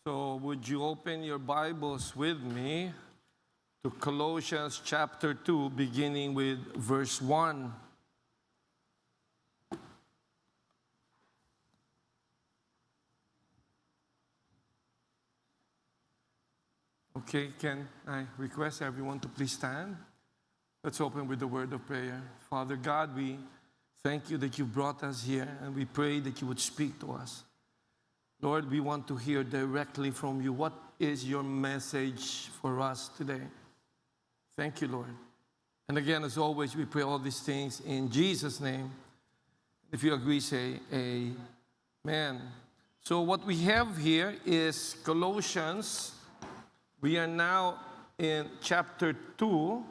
So would you open your Bibles with me to Colossians chapter 2, beginning with verse 1. Okay, can I request everyone to please stand? Let's open with the word of prayer. Father God, we thank you that you brought us here, and we pray that you would speak to us. Lord, we want to hear directly from you. What is your message for us today? Thank you, Lord. And again, as always, we pray all these things in Jesus' name. If you agree, say amen. So what we have here is Colossians. We are now in chapter 2.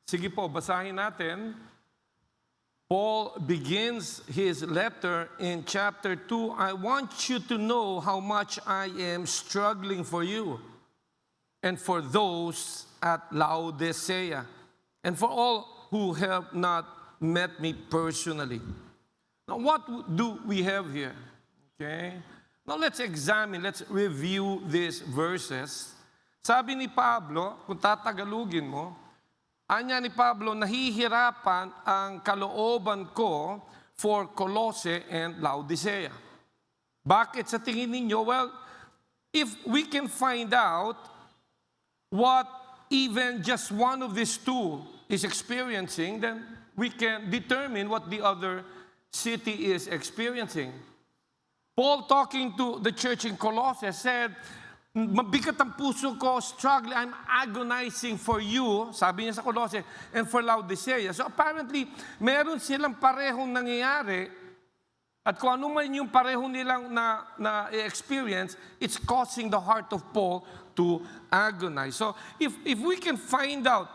Sige po, basahin natin. Paul begins his letter in chapter 2. I want you to know how much I am struggling for you and for those at Laodicea and for all who have not met me personally. Now, what do we have here? Okay? Now, let's examine, let's review these verses. Sabi ni Pablo, kung tatagalugin mo, anya ni Pablo, nahihirapan ang kalooban ko for Colossae and Laodicea. Bakit sa tingin ninyo? Well, if we can find out what even just one of these two is experiencing, then we can determine what the other city is experiencing. Paul, talking to the church in Colossae, said, mabigat ang puso ko, struggling, I'm agonizing for you, sabi niya sa Colossae, and for Laodicea. So apparently, meron silang parehong nangyayari, at kung ano man yung parehong nilang na-experience, it's causing the heart of Paul to agonize. So if we can find out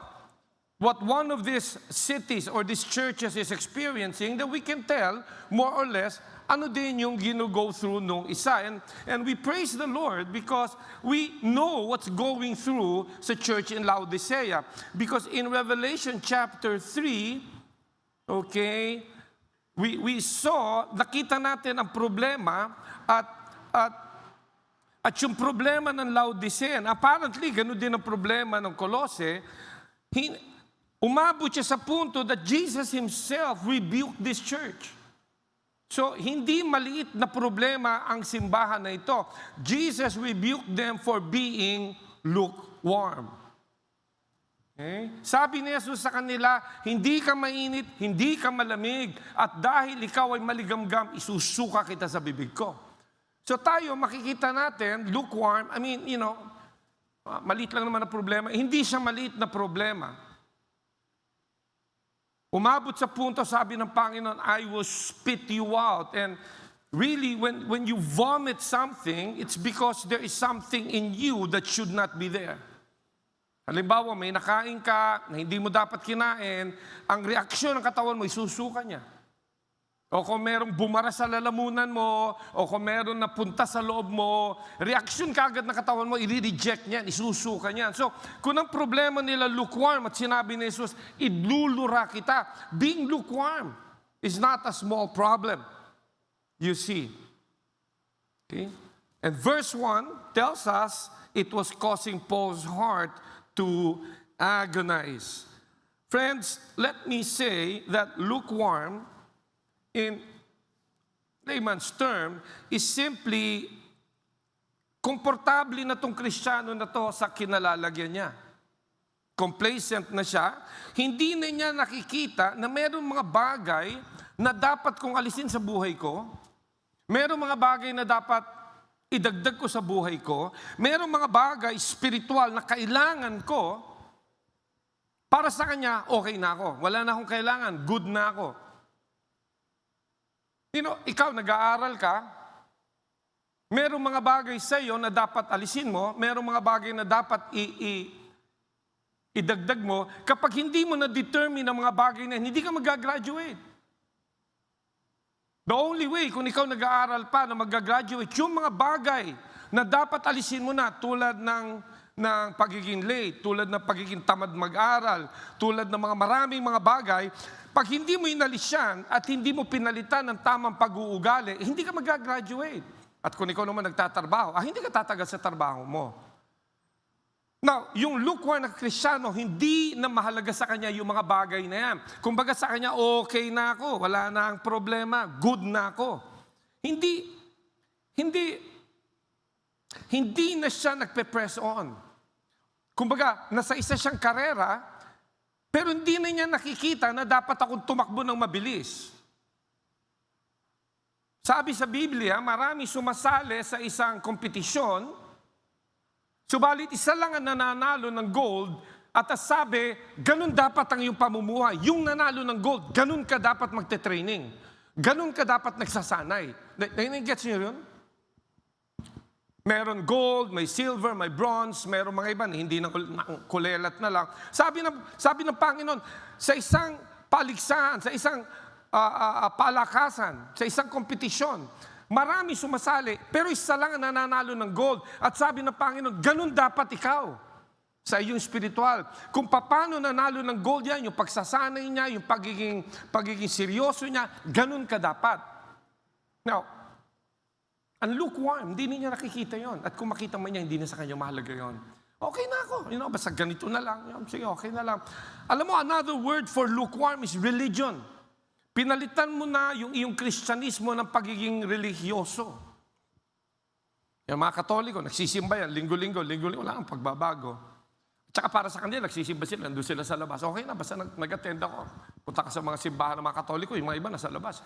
what one of these cities or these churches is experiencing, then we can tell, more or less, ano din yung gino-go through nung isa. And we praise the Lord because we know what's going through sa church in Laodicea. Because in Revelation chapter 3, okay, we saw, nakita natin ang problema at yung problema ng Laodicea, apparently, ganun din ang problema ng Colossae, umabot siya sa punto that Jesus Himself rebuked this church. So, hindi maliit na problema ang simbahan na ito. Jesus rebuked them for being lukewarm. Okay? Sabi ni Jesus sa kanila, hindi ka mainit, hindi ka malamig, at dahil ikaw ay maligamgam, isusuka kita sa bibig ko. So tayo, makikita natin, lukewarm, maliit lang naman na problema. Hindi siya maliit na problema. Umabot sa punto, sabi ng Panginoon, I will spit you out. And really, when you vomit something, it's because there is something in you that should not be there. Halimbawa, may nakain ka na hindi mo dapat kinain, ang reaksyon ng katawan mo, isusuka niya. O kung merong bumara sa lalamunan mo, o kung meron napunta sa loob mo, reaksyon kagad ng katawan mo, i-reject niyan, isusuka niyan. So, kung ang problema nila lukewarm, at sinabi ni Jesus, idlulura kita. Being lukewarm is not a small problem. You see. Okay? And verse 1 tells us it was causing Paul's heart to agonize. Friends, let me say that lukewarm, in layman's term, is simply komportable na tong Kristiyano na to sa kinalalagyan niya. Complacent na siya. Hindi na niya nakikita na meron mga bagay na dapat kong alisin sa buhay ko. Meron mga bagay na dapat idagdag ko sa buhay ko. Meron mga bagay spiritual na kailangan ko. Para sa kanya, okay na ako. Wala na akong kailangan. Good na ako. Ikaw, nag-aaral ka, merong mga bagay sa iyo na dapat alisin mo, merong mga bagay na dapat idagdag mo. Kapag hindi mo na-determine ang mga bagay na hindi ka mag-graduate. The only way, kung ikaw nag-aaral pa na mag-graduate, yung mga bagay na dapat alisin mo na, tulad ng pagiging late, tulad ng pagiging tamad mag-aral, tulad ng mga maraming mga bagay, Pag hindi mo inalis yan at hindi mo pinalitan ng tamang pag-uugali, hindi ka mag-graduate. At kung ikaw naman nagtatrabaho, hindi ka tatagal sa trabaho mo. Now, yung lukewarm na Kristiyano, hindi na mahalaga sa kanya yung mga bagay na yan. Kumbaga sa kanya, okay na ako, wala na ang problema, good na ako. Hindi na siya nagpe-press on. Kumbaga, nasa isa siyang karera, pero hindi na niya nakikita na dapat akong tumakbo ng mabilis. Sabi sa Biblia, marami sumasali sa isang kompetisyon, subalit isa lang ang nananalo ng gold, at sabi, ganun dapat ang iyong pamumuhay. Yung nanalo ng gold, ganun ka dapat magte-training. Ganun ka dapat nagsasanay. Gets niyo yun? Meron gold, may silver, may bronze, meron mga iba, hindi na kulelat na lang. Sabi ng Panginoon, sa isang paligsahan, sa isang palakasan, sa isang kompetisyon, marami sumasali, pero isa lang ang nananalo ng gold. At sabi ng Panginoon, ganun dapat ikaw sa iyong spiritual. Kung paano nanalo ng gold yan, yung pagsasanay niya, yung pagiging seryoso niya, ganun ka dapat. Now, ang lukewarm, hindi niya nakikita yon. At kung makita man niya, hindi na sa kanya mahalaga yon. Okay na ako. Basta ganito na lang. Sige, okay na lang. Alam mo, another word for lukewarm is religion. Pinalitan mo na yung iyong Kristyanismo ng pagiging religyoso. Yung mga Katoliko, nagsisimba yan, linggo-linggo, wala kang pagbabago. At saka para sa kanila, nagsisimba sila, nandun sila sa labas. Okay na, basta nag-attend ako. Punta ka sa mga simbahan ng mga Katoliko, yung mga iba nasa labas.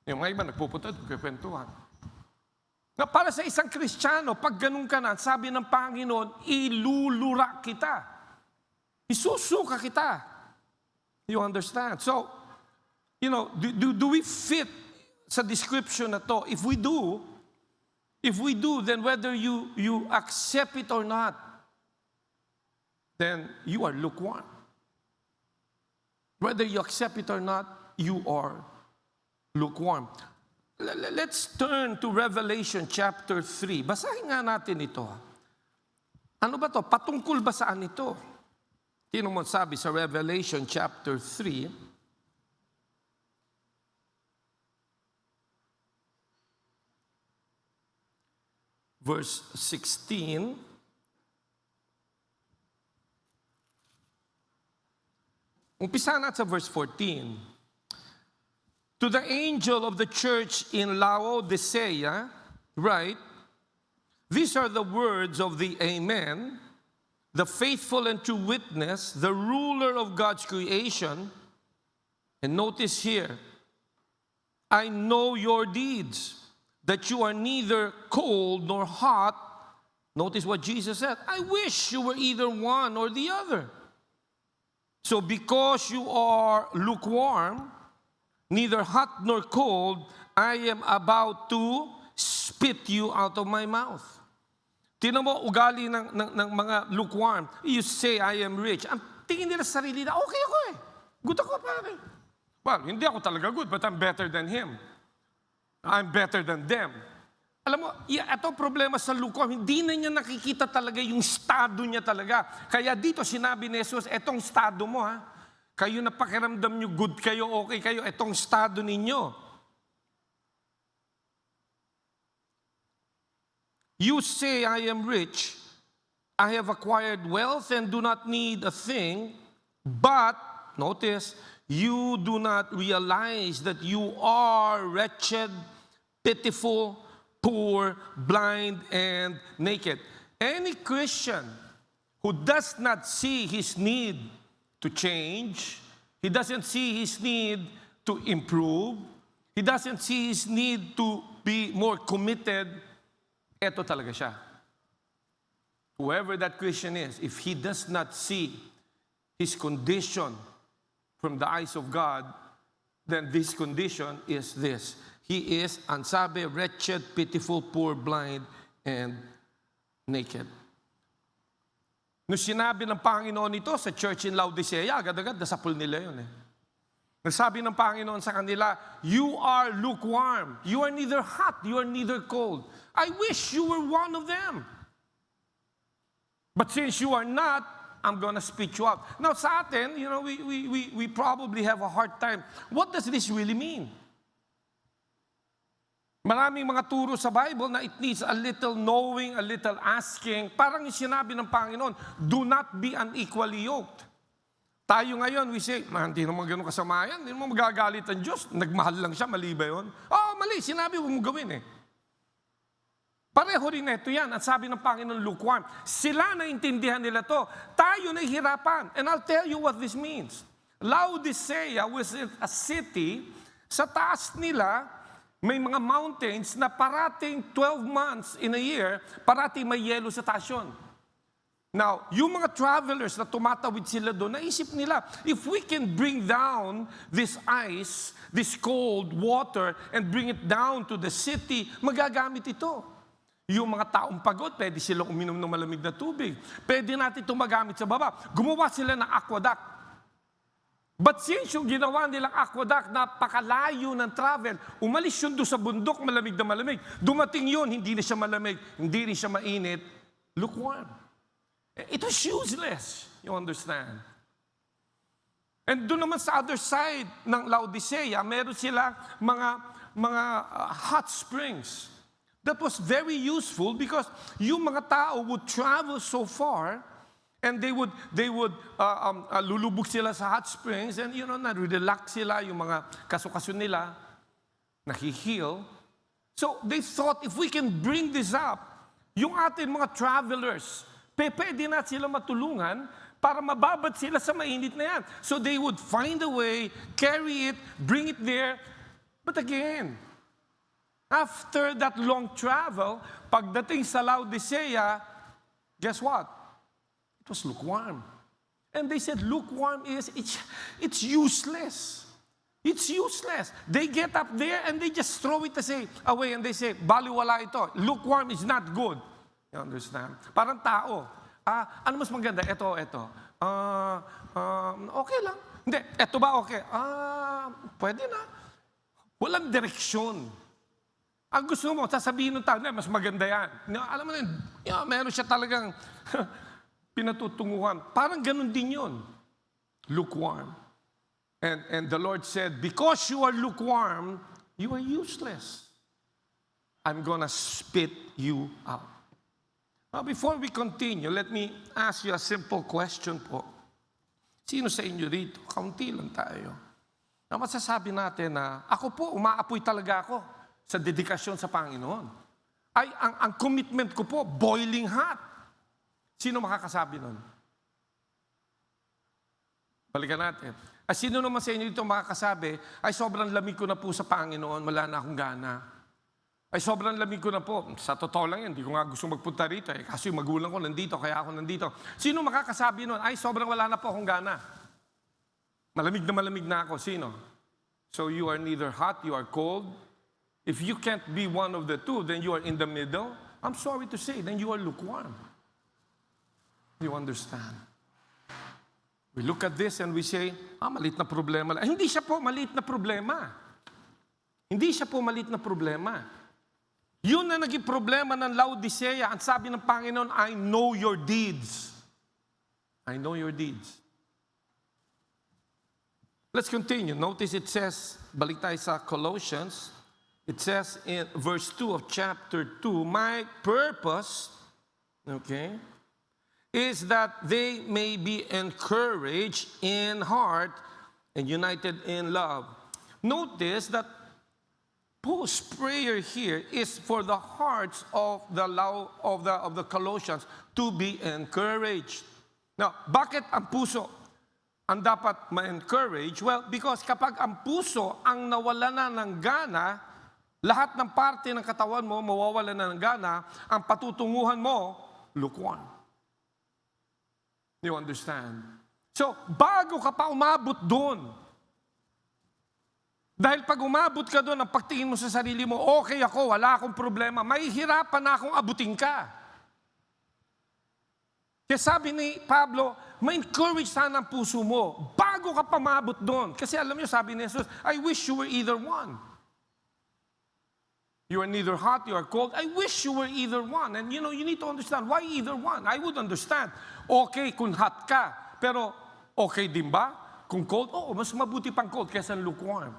Yung mga iba nagpupunta, nagkikwentuhan. Na para sa isang Kristiyano, pag ganun ka na, sabi ng Panginoon, ilulura kita. Isusuka kita. You understand? So, do we fit sa description na to? If we do, then whether you accept it or not, then you are lukewarm. Whether you accept it or not, you are lukewarm. Let's turn to Revelation chapter 3. Basahin nga natin ito. Ano ba to? Patungkol ba saan ito? Sino mo sabi sa Revelation chapter 3, verse 16. Umpisa natin sa verse 14. To the angel of the church in Laodicea, write, these are the words of the Amen, the faithful and true witness, the ruler of God's creation. And notice here, I know your deeds, that you are neither cold nor hot. Notice what Jesus said, I wish you were either one or the other. So because you are lukewarm, neither hot nor cold, I am about to spit you out of my mouth. Tingnan mo, ugali ng mga lukewarm. You say, I am rich. Ang tingin nila sa sarili na, okay ako eh. Good ako, pare. Well, hindi ako talaga good, but I'm better than him. I'm better than them. Alam mo, ito problema sa lukewarm, hindi na niya nakikita talaga yung estado niya talaga. Kaya dito sinabi ni Jesus, etong estado mo ha, kayo na pakiramdam nyo, good kayo, okay kayo, etong estado ninyo. You say, I am rich, I have acquired wealth and do not need a thing, but, notice, you do not realize that you are wretched, pitiful, poor, blind, and naked. Any Christian who does not see his need to change, he doesn't see his need to improve, he doesn't see his need to be more committed, eto talaga siya. Whoever that Christian is, if he does not see his condition from the eyes of God, then this condition is this. He is, ang sabi, wretched, pitiful, poor, blind, and naked. Nung sinabi ng Panginoon ito sa church in Laodicea, agad-agad nasapul nila yun eh. Nasabi ng Panginoon sa kanila, you are lukewarm. You are neither hot, you are neither cold. I wish you were one of them. But since you are not, I'm gonna spit you out. Now sa atin, we probably have a hard time. What does this really mean? Maraming mga turo sa Bible na it needs a little knowing, a little asking. Parang yung sinabi ng Panginoon, do not be unequally yoked. Tayo ngayon, we say, hindi naman ganun kasama yan, hindi naman magagalit ang Diyos. Nagmahal lang siya, mali ba yun? Mali, sinabi mo gawin eh. Pareho rin ito yan. At sabi ng Panginoon, lukewarm. Sila naintindihan nila to. Tayo nahihirapan. And I'll tell you what this means. Laodicea was a city, sa taas nila, may mga mountains na parating 12 months in a year, parating may yelo sa taas yun. Now, yung mga travelers na tumatawid sila doon, naisip nila, if we can bring down this ice, this cold water, and bring it down to the city, magagamit ito. Yung mga taong pagod, pwede silang uminom ng malamig na tubig. Pwede natin itong magamit sa baba. Gumawa sila ng aqueduct. But since yung ginawa nilang aqueduct, napakalayo ng travel, umalis yun doon sa bundok, malamig na malamig. Dumating yun, hindi na siya malamig, hindi rin siya mainit, lukewarm. It was useless, you understand? And doon naman sa other side ng Laodicea, meron sila mga hot springs. That was very useful because yung mga tao would travel so far, and they would lulubog sila sa hot springs and na-relax sila, yung mga kaso-kaso nila, nahi-heal. So they thought if we can bring this up, yung ating mga travelers, pwede na sila matulungan para mababad sila sa mainit na yan. So they would find a way, carry it, bring it there. But again, after that long travel, pagdating sa Laodicea, guess what? It was lukewarm. And they said, lukewarm it's useless. It's useless. They get up there and they just throw it away and they say, baliwala ito. Lukewarm is not good. You understand? Parang tao. Ano mas maganda? Ito. Okay lang. Hindi, ito ba okay? Pwede na. Walang direksyon. Ang gusto mo, sasabihin ng tao, mas maganda yan. Alam mo na, meron siya talagang pinatutunguhan. Parang ganun din yun. Lukewarm. And the Lord said, because you are lukewarm, you are useless. I'm gonna spit you out. Now, before we continue, let me ask you a simple question po. Sino sa inyo rito? Kaunti lang tayo. Na masasabi natin na, ako po, umaapoy talaga ako sa dedikasyon sa Panginoon. Ang commitment ko po, boiling hot. Sino makakasabi nun? Balikan natin. Sino naman sa inyo dito makakasabi, ay sobrang lamig ko na po sa Panginoon, wala na akong gana. Ay sobrang lamig ko na po. Sa totoo lang yan, hindi ko nga gusto magpunta rito. Kasi yung magulang ko nandito, kaya ako nandito. Sino makakasabi nun, ay sobrang wala na po akong gana. Malamig na ako. Sino? So you are neither hot, you are cold. If you can't be one of the two, then you are in the middle. I'm sorry to say, then you are lukewarm. You understand? We look at this and we say, maliit na problema. Hindi siya po maliit na problema. Hindi siya po maliit na problema. Yun na naging problema ng Laodicea. Ang sabi ng Panginoon, I know your deeds. I know your deeds. Let's continue. Notice it says, balik tayo sa Colossians, it says in verse 2 of chapter 2, my purpose, okay, is that they may be encouraged in heart and united in love. Notice that Paul's prayer here is for the hearts of the Colossians to be encouraged. Now, bakit ang puso ang dapat ma-encourage? Well, because kapag ang puso ang nawala na ng gana, lahat ng parte ng katawan mo mawawala na ng gana, ang patutunguhan mo, lukewarm. You understand? So, bago ka pa umabot doon, dahil pag umabot ka doon, ang pagtingin mo sa sarili mo, okay ako, wala akong problema, mahihirapan na akong abutin ka. Kaya sabi ni Pablo, ma-encourage sana ang puso mo, bago ka pa umabot doon. Kasi alam niyo, sabi ni Jesus, I wish you were either one. You are neither hot, you are cold. I wish you were either one. And you need to understand, why either one? I would understand. Okay kung hot ka, pero okay din ba kung cold? Oo, mas mabuti pang cold kaysa lukewarm.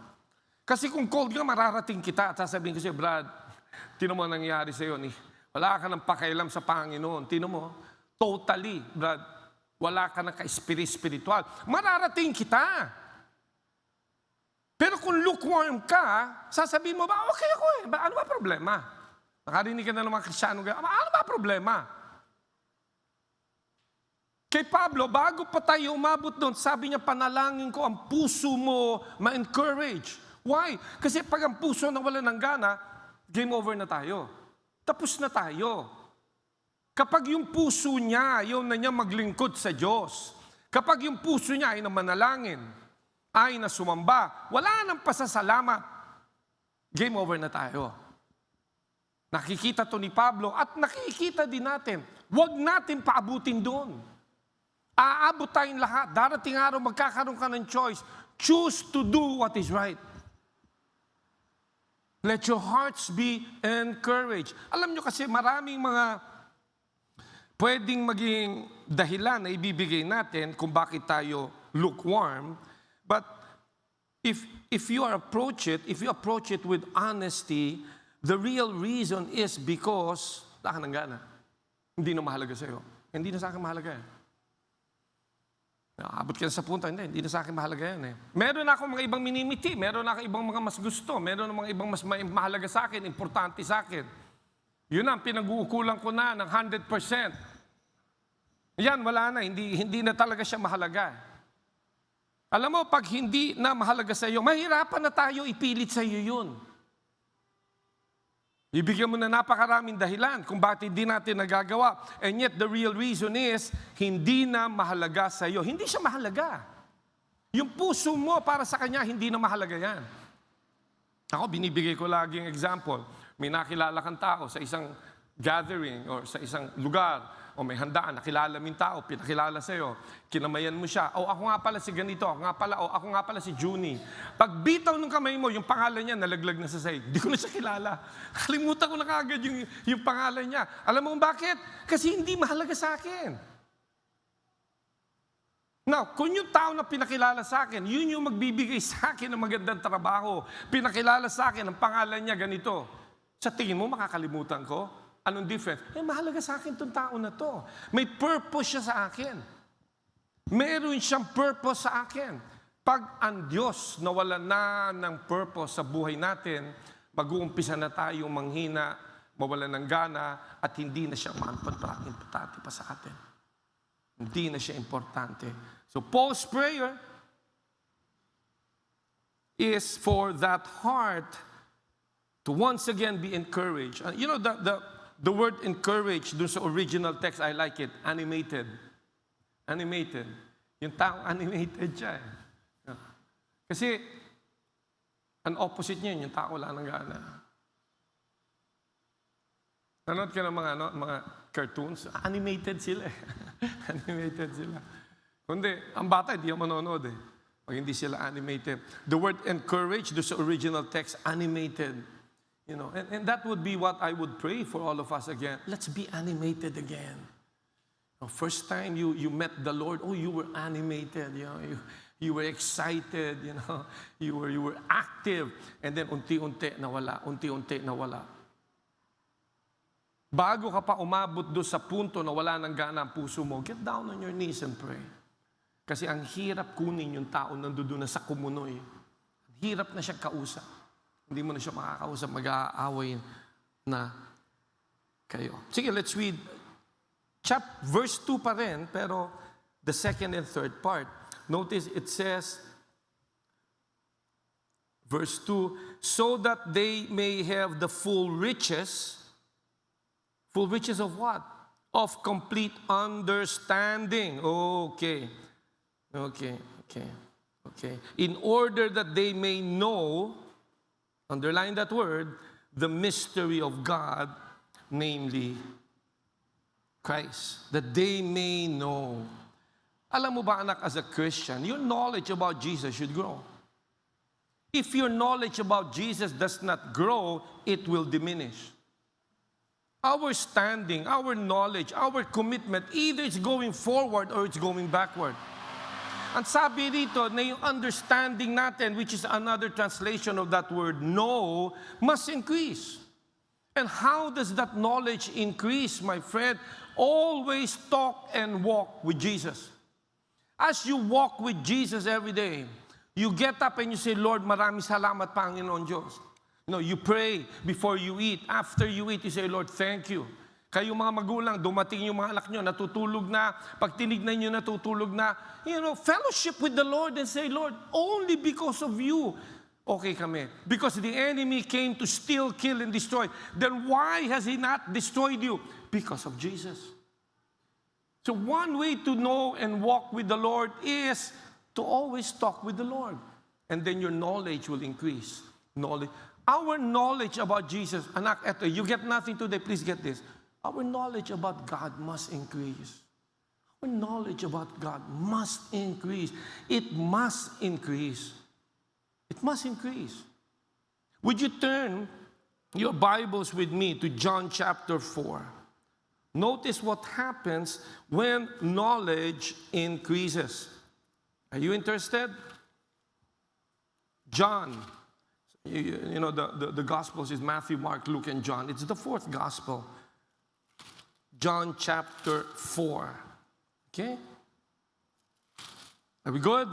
Kasi kung cold ka, mararating kita at sasabihin ko sa'yo, Brad, tino mo nangyari sa'yo, wala ka ng pakialam sa Panginoon. Tino mo, totally, Brad, wala ka ng ka-spiritual. Mararating kita. Pero kung lukewarm ka, sasabihin mo ba, okay ako eh. Ano ba problema? Nakarinig ka na ng mga Kristiyano, ano ba problema? Kay Pablo, bago pa tayo umabot doon, sabi niya, panalangin ko ang puso mo ma-encourage. Why? Kasi pag ang puso nawala ng gana, game over na tayo. Tapos na tayo. Kapag yung puso niya, ayaw na niya maglingkod sa Diyos. Kapag yung puso niya ay na manalangin, ay na sumamba, wala nang pasasalamat, game over na tayo. Nakikita to ni Pablo at nakikita din natin. Huwag natin paabutin doon. Aabot tayong lahat. Darating araw, magkakaroon ka ng choice. Choose to do what is right. Let your hearts be encouraged. Alam nyo kasi maraming mga pwedeng maging dahilan na ibibigay natin kung bakit tayo lukewarm. But if you approach it with honesty, the real reason is because wala ka ng gana. Hindi na mahalaga sa'yo. Hindi na sa akin mahalaga eh. Abot ka na sa punta, hindi na sa akin mahalaga yan eh. Meron akong mga ibang minimiti, meron akong ibang mga mas gusto, meron mga ibang mas mahalaga sa akin, importante sa akin. Yun ang pinag-uukulan ko na ng 100%. Yan, wala na, hindi na talaga siya mahalaga. Alam mo, pag hindi na mahalaga sa iyo, mahirapan na tayo ipilit sa iyo yun. Ibigyan mo na napakaraming dahilan kung bakit hindi natin nagagawa. And yet, the real reason is, hindi na mahalaga sa iyo. Hindi siya mahalaga. Yung puso mo para sa kanya, hindi na mahalaga yan. Ako, binibigay ko laging example. May nakilala kang tao sa isang gathering or sa isang lugar, o may handaan, nakilala mo yung tao, pinakilala sa'yo, kinamayan mo siya, ako nga pala si ganito, ako nga pala si Junie. Pag bitaw ng kamay mo, yung pangalan niya, nalaglag na sa side. Di ko na siya kilala. Kalimutan ko na kaagad yung pangalan niya. Alam mo bakit? Kasi hindi mahalaga sa akin. Now, kung yung tao na pinakilala sa akin, yun yung magbibigay sa akin ng magandang trabaho. Pinakilala sa akin, ang pangalan niya ganito. Sa tingin mo, makakalimutan ko? Anong difference? Mahalaga sa akin itong tao na to. May purpose siya sa akin. Meron siyang purpose sa akin. Pag ang Diyos nawala na ng purpose sa buhay natin, mag-uumpisa na tayong manghina, mawala ng gana, at hindi na siya importante pa sa atin. Hindi na siya importante. So Paul's prayer is for that heart to once again be encouraged. You know, the word encourage, dun sa original text, I like it, animated. Animated. Yung taong animated siya eh. Kasi, ang opposite niya, yung tao wala nang gana. Nanood ka ng mga cartoons, animated sila eh. Animated sila. Kundi, ang bata, hindi yung manonood eh. Pag hindi sila animated. The word encourage, dun sa original text, animated. You know, and that would be what I would pray for all of us again. Let's be animated again. First time you met the Lord, you were animated. You were excited. You were active, and then unti-unti nawala. Bago ka pa umabot do sa punto na wala nang gana ang puso mo, get down on your knees and pray. Kasi ang hirap kunin yung tao nandoon na sa kumunoy. Ang hirap na siya kausap. Hindi mo na siya makakausap, mag-aaway na kayo. Sige, let's read verse 2 pa rin, pero the second and third part. Notice it says, verse 2, so that they may have the full riches of what? Of complete understanding. Okay. In order that they may know, underline that word, the mystery of God, namely Christ. That they may know. Alam mo ba, anak, as a Christian, your knowledge about Jesus should grow. If your knowledge about Jesus does not grow, it will diminish. Our standing, our knowledge, our commitment, either it's going forward or it's going backward. Ang sabi dito na yung understanding natin, which is another translation of that word, know, must increase. And how does that knowledge increase, my friend? Always talk and walk with Jesus. As you walk with Jesus every day, you get up and you say, Lord, maraming salamat, Panginoon Diyos. You pray before you eat. After you eat, you say, Lord, thank you. Kayo mga magulang, dumating yung mga anak nyo, natutulog na. Pag tinignan nyo, natutulog na. Fellowship with the Lord and say, Lord, only because of you, okay kami. Because the enemy came to steal, kill, and destroy. Then why has he not destroyed you? Because of Jesus. So one way to know and walk with the Lord is to always talk with the Lord. And then your knowledge will increase. Our knowledge about Jesus, anak, eto, you get nothing today, please get this. Our knowledge about God must increase. Our knowledge about God must increase. It must increase. It must increase. Would you turn your Bibles with me to John chapter 4? Notice what happens when knowledge increases. Are you interested? John. The Gospels is Matthew, Mark, Luke, and John. It's the fourth Gospel. John chapter 4. Okay? Are we good?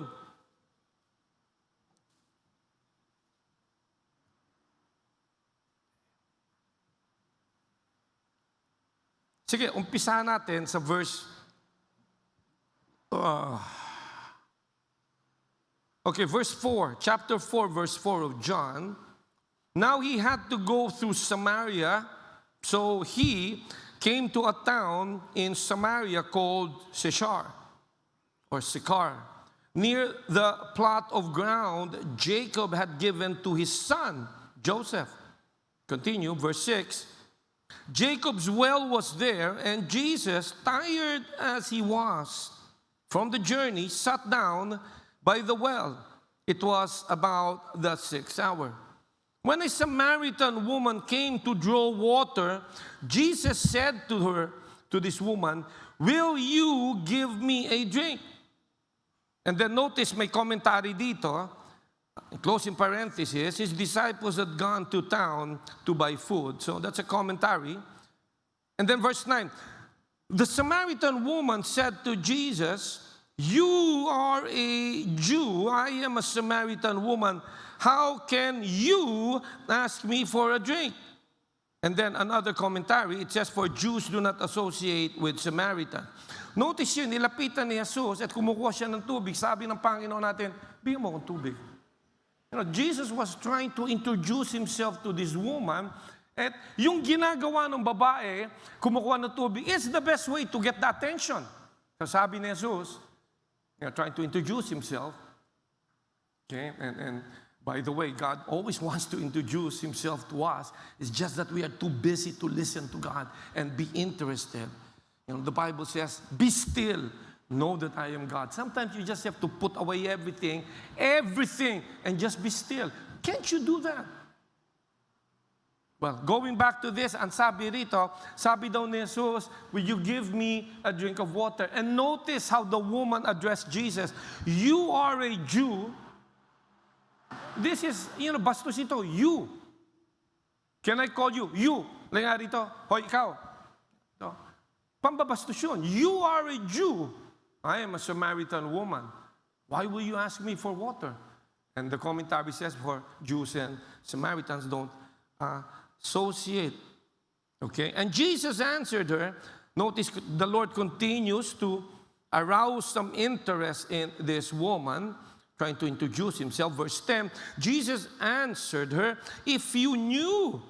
Sige, umpisahan natin sa verse... verse 4. Chapter 4, verse 4 of John. Now he had to go through Samaria, so he came to a town in Samaria called Sychar, near the plot of ground Jacob had given to his son, Joseph. Continue, verse 6. Jacob's well was there, and Jesus, tired as he was from the journey, sat down by the well. It was about the 6th hour. When a Samaritan woman came to draw water, Jesus said to this woman, "Will you give me a drink?" And then notice may commentary dito, close in parenthesis, his disciples had gone to town to buy food. So that's a commentary. And then verse 9, the Samaritan woman said to Jesus, "You are a Jew, I am a Samaritan woman. How can you ask me for a drink?" And then another commentary, it says, "For Jews do not associate with Samaritan." Notice yun, nilapitan ni Jesus at kumukuha siya ng tubig. Sabi ng Panginoon natin, bigyan mo akong tubig. Jesus was trying to introduce himself to this woman. At yung ginagawa ng babae, kumukuha ng tubig, is the best way to get the attention. So sabi ni Jesus, trying to introduce himself. Okay, and by the way, God always wants to introduce himself to us. It's just that we are too busy to listen to God and be interested. The Bible says, "Be still, know that I am God." Sometimes you just have to put away everything, and just be still. Can't you do that? Well, going back to this, ang sabi rito, sabi daw ni Jesus, "Will you give me a drink of water?" And notice how the woman addressed Jesus. "You are a Jew." This is, bastos ito, you. Can I call you? You. Laya rito, hoy, ikaw. No. Pambabastos yun. You are a Jew. I am a Samaritan woman. Why will you ask me for water? And the commentary says, for Jews and Samaritans don't associate. Okay? And Jesus answered her. Notice the Lord continues to arouse some interest in this woman, trying to introduce himself. Verse 10, Jesus answered her, "If you knew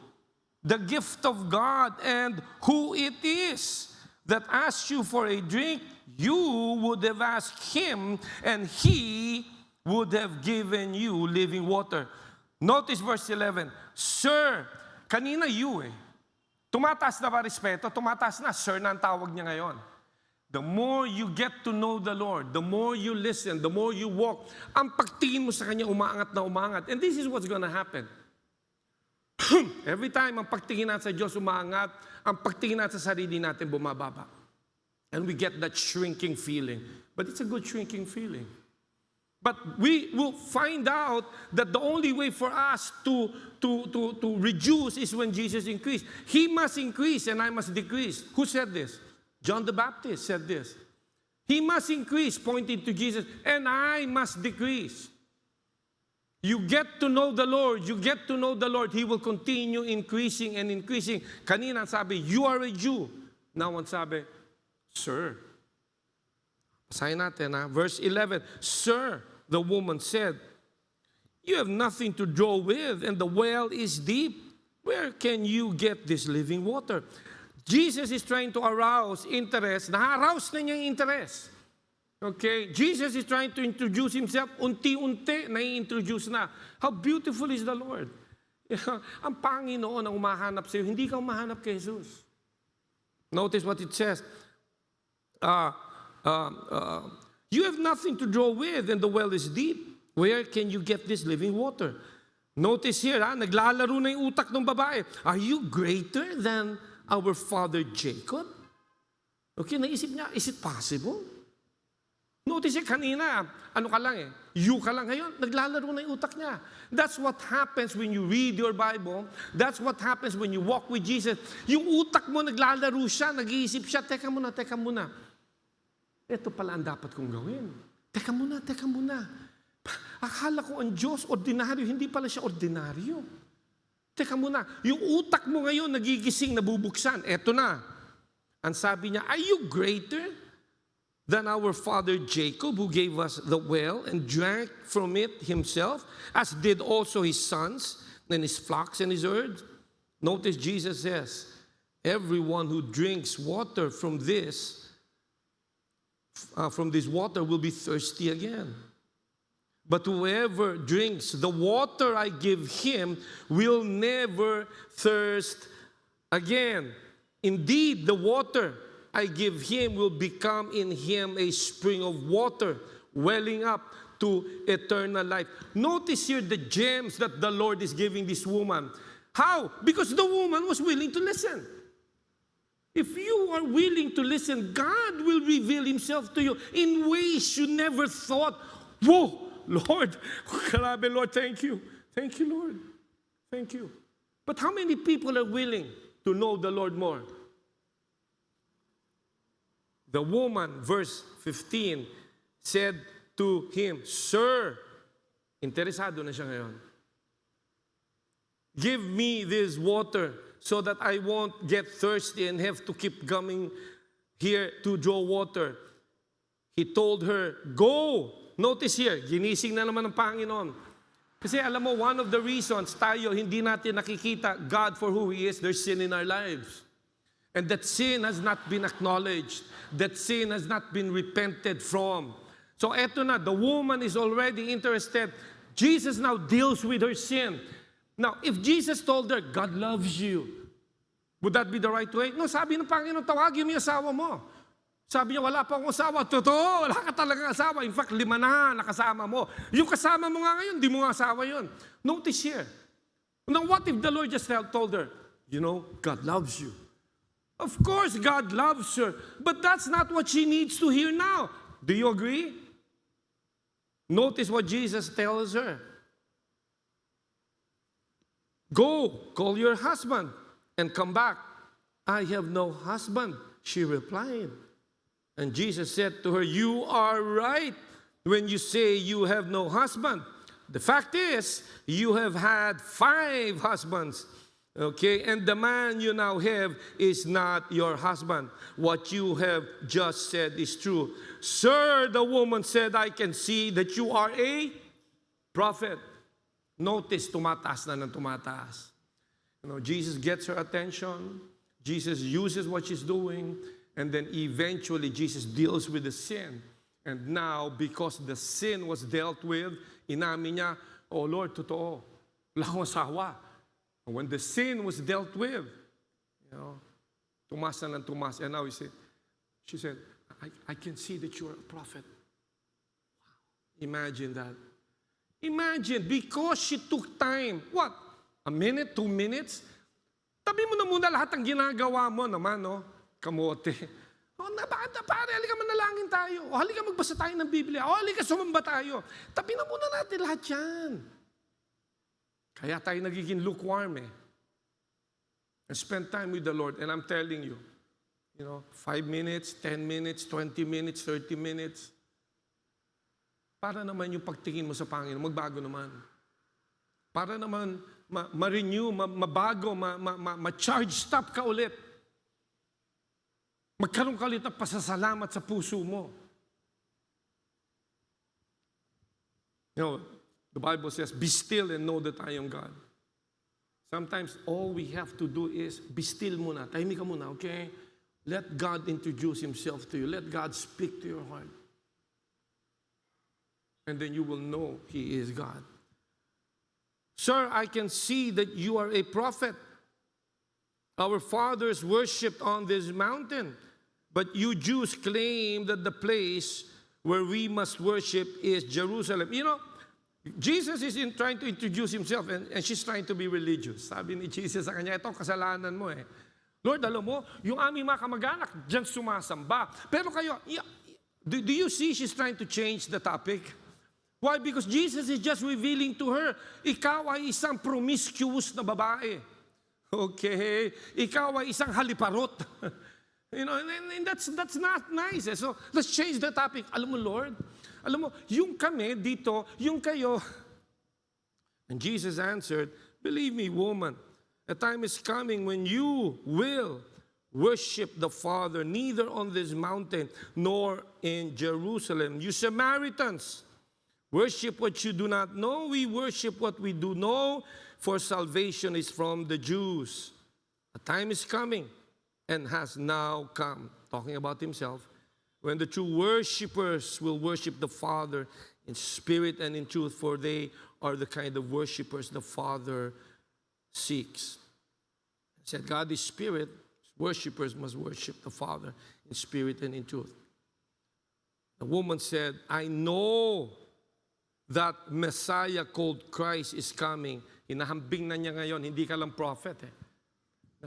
the gift of God and who it is that asks you for a drink, you would have asked him, and he would have given you living water." Notice verse 11, "Sir," kanina you Tumataas na ba respeto? Tumataas na, sir na ang tawag niya ngayon. The more you get to know the Lord, the more you listen, the more you walk, ang pagtingin mo sa Kanya umaangat na umaangat. And this is what's gonna happen. Every time ang pagtingin natin sa Diyos umaangat, ang pagtingin natin sa sarili natin bumababa. And we get that shrinking feeling. But it's a good shrinking feeling. But we will find out that the only way for us to reduce is when Jesus increased. He must increase and I must decrease. Who said this? John the Baptist said this. He must increase, pointing to Jesus, and I must decrease. You get to know the Lord, you get to know the Lord, He will continue increasing and increasing. Kanina sabi, you are a Jew. Now ang sabi, Sir. Basahin natin verse 11. Sir, the woman said, you have nothing to draw with, and the well is deep. Where can you get this living water? Jesus is trying to arouse interest. Na-arouse na niya yung interest. Okay? Jesus is trying to introduce Himself. Unti-unti, nai-introduce na. How beautiful is the Lord. Ang Panginoon ang umahanap sa iyo. Hindi ka umahanap kay Jesus. Notice what it says. You have nothing to draw with, and the well is deep. Where can you get this living water? Notice here, naglalaro na yung utak ng babae. Are you greater than our father Jacob? Okay, naisip niya, is it possible? Notice niya kanina, ano ka lang you ka lang ngayon, naglalaro na yung utak niya. That's what happens when you read your Bible. That's what happens when you walk with Jesus. Yung utak mo, naglalaro siya, nag-iisip siya, teka muna. Ito pala ang dapat kong gawin. Teka muna. Akala ko ang Diyos, ordinaryo, hindi pala siya ordinaryo. Teka muna, yung utak mo ngayon nagigising, nabubuksan. Eto na. Ang sabi niya, are you greater than our father Jacob, who gave us the well and drank from it himself, as did also his sons and his flocks and his herds? Notice Jesus says, everyone who drinks water from this water will be thirsty again. But whoever drinks the water I give him will never thirst again. Indeed, the water I give him will become in him a spring of water, welling up to eternal life. Notice here the gems that the Lord is giving this woman. How? Because the woman was willing to listen. If you are willing to listen, God will reveal Himself to you in ways you never thought. Whoa! Lord, grabe, Lord, thank you. Thank you, Lord. Thank you. But how many people are willing to know the Lord more? The woman, verse 15, said to him, Sir, interesado na siya ngayon. Give me this water so that I won't get thirsty and have to keep coming here to draw water. He told her, go. Notice here, ginising na naman ng Panginoon. Kasi alam mo, one of the reasons tayo hindi natin nakikita God for who He is, there's sin in our lives. And that sin has not been acknowledged. That sin has not been repented from. So eto na, the woman is already interested. Jesus now deals with her sin. Now, if Jesus told her, God loves you, would that be the right way? No, sabi ng Panginoon, tawagin mo yung asawa mo. Sabi niya, wala pa akong asawa. Totoo, wala ka talagang asawa. In fact, 5 na nakasama mo. Yung kasama mo nga ngayon, di mo nga asawa yun. Notice here. Now, what if the Lord just told her, you know, God loves you. Of course, God loves her. But that's not what she needs to hear now. Do you agree? Notice what Jesus tells her. Go, call your husband and come back. I have no husband, she replied. And Jesus said to her, you are right when you say you have no husband. The fact is, you have had 5 husbands. Okay? And the man you now have is not your husband. What you have just said is true. Sir, the woman said, I can see that you are a prophet. Notice, tumataas na ng tumataas. You know, Jesus gets her attention. Jesus uses what she's doing. And then eventually, Jesus deals with the sin. And now, because the sin was dealt with, inamin niya, oh Lord, totoo, wala akong asawa. And when the sin was dealt with, you know, tumas na ng tumas. And now she said, I can see that you're a prophet. Imagine that. Imagine, because she took time. What? A minute, 2 minutes? Tabi mo na muna lahat ng ginagawa mo naman, no? Kamote. O, pare, halika manalangin tayo. O, halika magbasa tayo ng Biblia. O, halika sumamba tayo. Tabi na muna natin lahat yan. Kaya tayo nagiging lukewarm eh. And spend time with the Lord. And I'm telling you, 5 minutes, 10 minutes, 20 minutes, 30 minutes. Para naman yung pagtingin mo sa Panginoon, magbago naman. Para naman ma-renew, mabago, ma-charge up ka ulit. Magkaroon ka ulit ng pasasalamat sa puso mo. The Bible says, be still and know that I am God. Sometimes all we have to do is be still muna. Tahimik ka muna, okay? Let God introduce Himself to you. Let God speak to your heart. And then you will know He is God. Sir, I can see that you are a prophet. Our fathers worshipped on this mountain, but you Jews claim that the place where we must worship is Jerusalem. Jesus is trying to introduce Himself and she's trying to be religious. Sabi ni Jesus sa kanya, ito kasalanan mo eh. Lord, alam mo, yung aming mga kamag-anak, diyan sumasamba. Pero kayo, do you see she's trying to change the topic? Why? Because Jesus is just revealing to her, ikaw ay isang promiscuous na babae. Okay? Ikaw ay isang haliparot. And that's not nice. So, let's change the topic. Alam mo, Lord, alam mo, yung kami dito, yung kayo. And Jesus answered, believe me, woman, a time is coming when you will worship the Father, neither on this mountain nor in Jerusalem. You Samaritans, worship what you do not know. We worship what we do know, for salvation is from the Jews. A time is coming and has now come, talking about Himself, when the true worshipers will worship the Father in spirit and in truth, for they are the kind of worshipers the Father seeks. He said, God is spirit, worshipers must worship the Father in spirit and in truth. The woman said, I know that Messiah called Christ is coming. Hinahambing na niya ngayon, hindi ka lang prophet eh.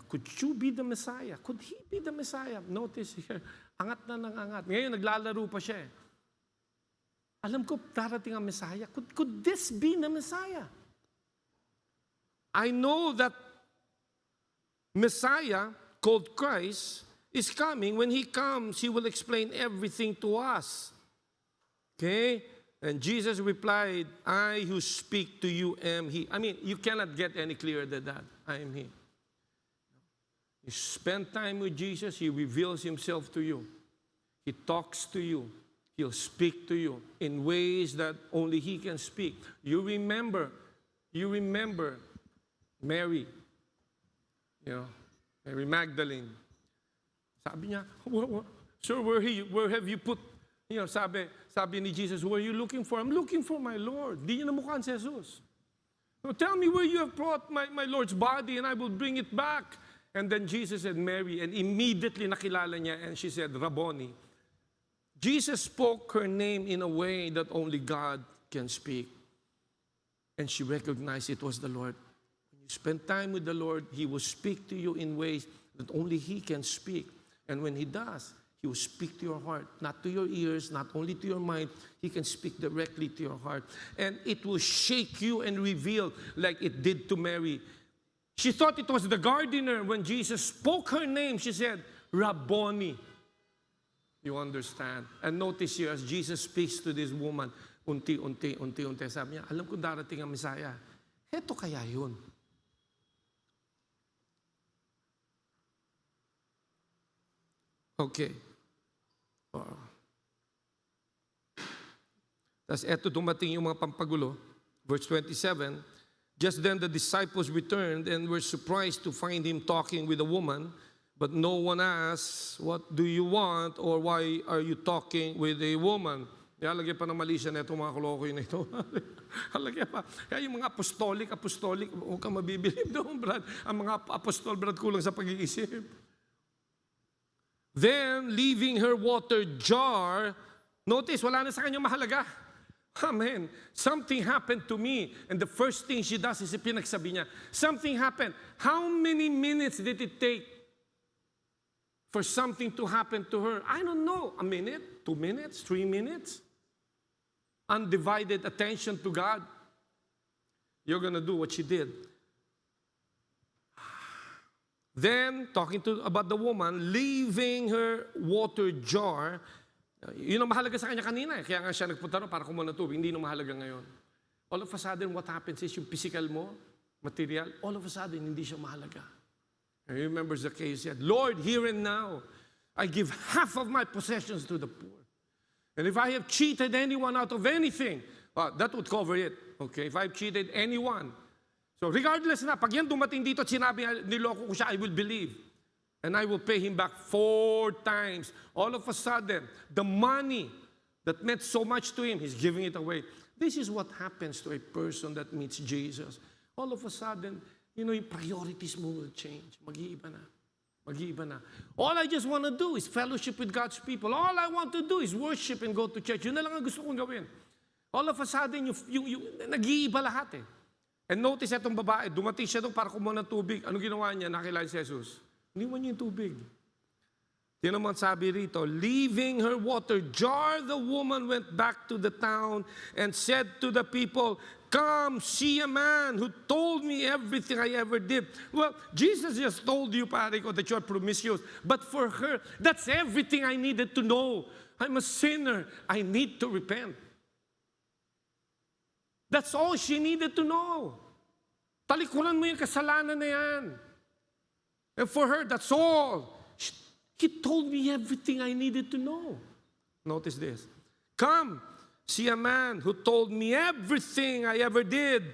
Could you be the Messiah? Could He be the Messiah? Notice here, angat na ng angat. Ngayon, naglalaro pa siya eh. Alam ko, darating ang Messiah. Could this be the Messiah? I know that Messiah, called Christ, is coming. When He comes, He will explain everything to us. Okay? And Jesus replied, I who speak to you am He. I mean, you cannot get any clearer than that. I am He. You spend time with Jesus, He reveals Himself to you. He talks to you. He'll speak to you in ways that only He can speak. You remember Mary, Mary Magdalene. Sabi niya, Sir, where have you put, sabi ni Jesus, who are you looking for? I'm looking for my Lord. Di niya namukhaan si Jesus. So tell me where you have brought my Lord's body and I will bring it back. And then Jesus said, Mary, and immediately nakilala niya, and she said, Rabboni. Jesus spoke her name in a way that only God can speak. And she recognized it was the Lord. When you spend time with the Lord, He will speak to you in ways that only He can speak. And when He does, He will speak to your heart, not to your ears, not only to your mind. He can speak directly to your heart. And it will shake you and reveal like it did to Mary. She thought it was the gardener. When Jesus spoke her name, she said, Rabboni. You understand? And notice here, as Jesus speaks to this woman, unti-unti, sabi niya, alam ko darating ang Messiah. Heto kaya yun. Okay. Tapos eto dumating yung mga pampagulo. Verse 27, just then the disciples returned and were surprised to find Him talking with a woman, but no one asked, what do you want, or why are you talking with a woman? Halagyan pa ng mali siya na itong mga kolokoy na ito. Halagyan pa. Kaya yung mga apostolic, huwag kang mabibilib doon, Brad. Ang mga apostol, Brad, kulang sa pag-iisip. Then, leaving her water jar, notice, wala na sa kanya mahalaga. Amen. Something happened to me. And the first thing she does is pinagsabi niya, something happened. How many minutes did it take for something to happen to her? I don't know. A minute, 2 minutes, 3 minutes? Undivided attention to God. You're going to do what she did. Then, talking about the woman, leaving her water jar. Yun ang mahalaga sa kanya kanina. Kaya nga siya nagpunta rin para kumuha ng tubig. Hindi na mahalaga ngayon. All of a sudden, what happens is yung physical mo, material, all of a sudden, hindi siya mahalaga. And he remembers the case. He said, Lord, here and now, I give half of my possessions to the poor. And if I have cheated anyone out of anything, that would cover it. Okay, if I've cheated anyone. So regardless na, pag yan dumating dito at sinabi niloko ko siya, I will believe. And I will pay him back 4 times. All of a sudden, the money that meant so much to him, he's giving it away. This is what happens to a person that meets Jesus. All of a sudden, yung priorities mo will change. Mag-iiba na. Mag-iiba na. All I just want to do is fellowship with God's people. All I want to do is worship and go to church. Yun na lang ang gusto kong gawin. All of a sudden, nag-iiba lahat eh. And notice itong babae, dumating siya doon para kumuha ng tubig. Ano ginawa niya? Nakilala si Jesus. Iniwan niya yung tubig. Yan naman sabi rito, leaving her water jar, the woman went back to the town and said to the people, come, see a man who told me everything I ever did. Well, Jesus just told you, pare ko, that you're promiscuous. But for her, that's everything I needed to know. I'm a sinner. I need to repent. That's all she needed to know. Talikuran mo yung kasalanan na yan. And for her, that's all. He told me everything I needed to know. Notice this. Come, see a man who told me everything I ever did.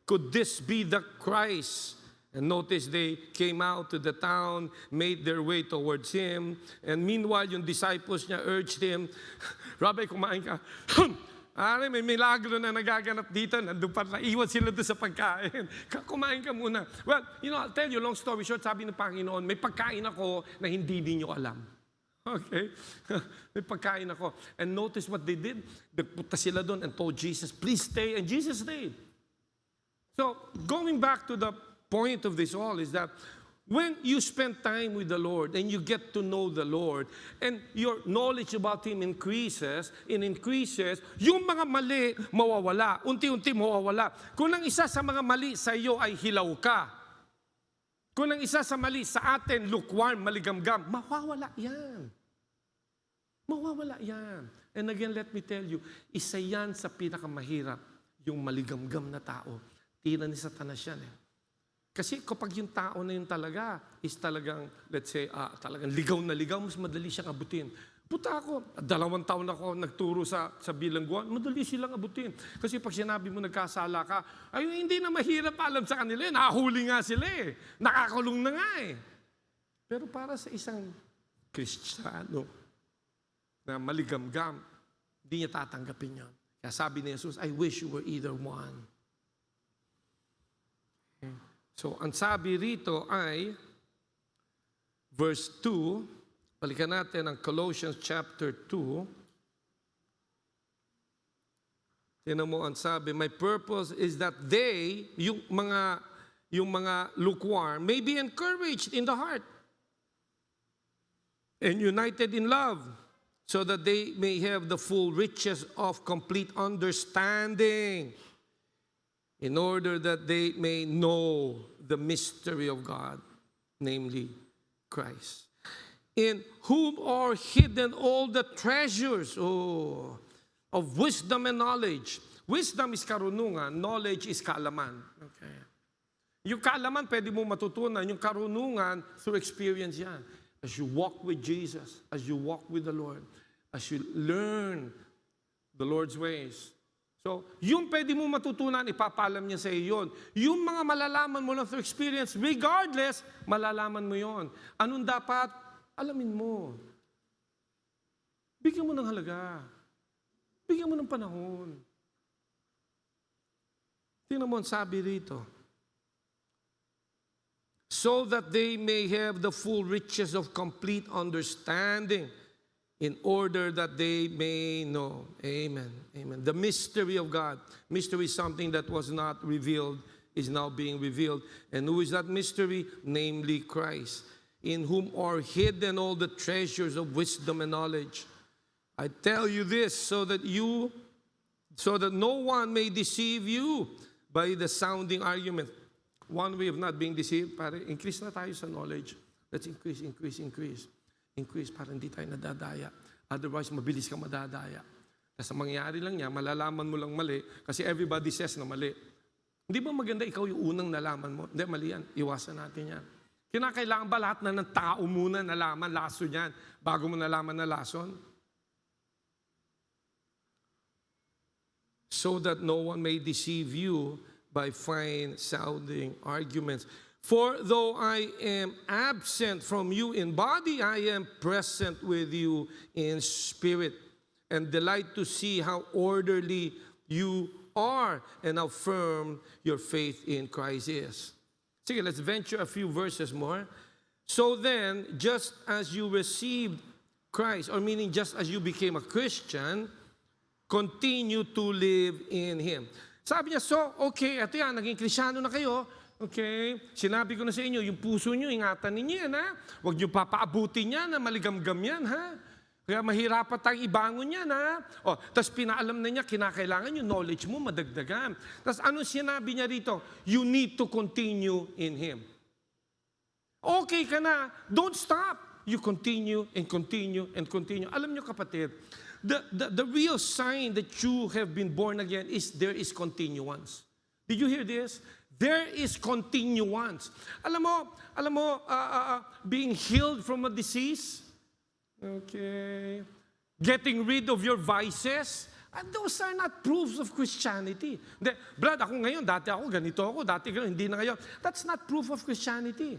Could this be the Christ? And notice they came out to the town, made their way towards him. And meanwhile, yung disciples niya urged him, Rabbi, kumain ka. May milagro na nagaganap dito. Nandun pa na, iwan sila doon sa pagkain. Kumain ka muna. Well, I'll tell you, long story short, sabi ng Panginoon, may pagkain ako na hindi ninyo alam. Okay? May pagkain ako. And notice what they did. Nagpunta sila doon and told Jesus, please stay. And Jesus stayed. So, going back to the point of this all is that when you spend time with the Lord and you get to know the Lord and your knowledge about Him increases, yung mga mali mawawala, unti-unti mawawala. Kung ang isa sa mga mali sa iyo ay hilaw ka, kung ang isa sa mali sa atin, lukewarm, maligamgam, mawawala yan. Mawawala yan. And again, let me tell you, isa yan sa pinakamahirap, yung maligamgam na tao. Tira ni Satanas yan eh. Kasi kapag yung tao na yun talaga is talagang, let's say, talagang ligaw na ligaw, mas madali siyang abutin. Puta ako, 2 taon ako nagturo sa bilangguan, madali silang abutin. Kasi pag sinabi mo nagkasala ka, ay hindi na mahirap alam sa kanila, nakahuli nga sila eh. Nakakulong na nga eh. Pero para sa isang Kristiyano na maligamgam, hindi niya tatanggapin yan. Kaya sabi ni Jesus, I wish you were either one. Okay. So, ang sabi rito ay, verse 2, balikan natin ang Colossians chapter 2. Tingnan mo ang sabi, my purpose is that they, yung mga lukewarm, may be encouraged in the heart and united in love, so that they may have the full riches of complete understanding, in order that they may know the mystery of God, namely Christ, in whom are hidden all the treasures of wisdom and knowledge. Wisdom is karunungan, knowledge is kaalaman. Okay. Yung kaalaman pwede mo matutunan, yung karunungan through experience yan. As you walk with Jesus, as you walk with the Lord, as you learn the Lord's ways. So, yung pwede mo matutunan, ipapalam niya sa iyo yun. Yung mga malalaman mo lang through experience, regardless, malalaman mo yon. Anong dapat? Alamin mo. Bigyan mo ng halaga. Bigyan mo ng panahon. Tingnan mo ang sabi rito. so that they may have the full riches of complete understanding, in order that they may know. Amen. Amen. The mystery of God. Mystery is something that was not revealed, is now being revealed. And who is that mystery? Namely Christ, in whom are hidden all the treasures of wisdom and knowledge. I tell you this so that no one may deceive you by the sounding argument. One way of not being deceived, pare, increase na tayo sa knowledge. Let's increase. Increase para hindi tayo nadadaya. Otherwise, mabilis ka madadaya. Kasi mangyayari lang niya, malalaman mo lang mali, kasi everybody says na mali. Hindi ba maganda ikaw yung unang nalaman mo? Hindi, mali yan. Iwasan natin yan. Kinakailangan ba lahat na ng tao muna nalaman, lason yan, bago mo nalaman na lason? So that no one may deceive you by fine-sounding arguments. For though I am absent from you in body, I am present with you in spirit, and delight to see how orderly you are and how firm your faith in Christ is. Sige, let's venture a few verses more. So then, just as you received Christ, or meaning just as you became a Christian, continue to live in Him. Sabi niya, so, okay, ito yan, naging Kristyano na kayo. Okay, sinabi ko na sa inyo, yung puso nyo, ingatan ninyo yan, ha? Huwag nyo papaabutin yan, ha? Maligamgam yan, ha? Kaya mahirapan tayong ibangon yan, ha? O, tapos pinaalam na niya, kinakailangan yung knowledge mo, madagdagan. Tapos anong sinabi niya rito? You need to continue in Him. Okay ka na, don't stop. You continue and continue and continue. Alam nyo kapatid, the real sign that you have been born again is there is continuance. Did you hear this? There is continuance. Alam mo, being healed from a disease, okay, getting rid of your vices, and those are not proofs of Christianity. Brad, ako ngayon, dati ako, ganito ako, dati ganito, hindi na ngayon. That's not proof of Christianity.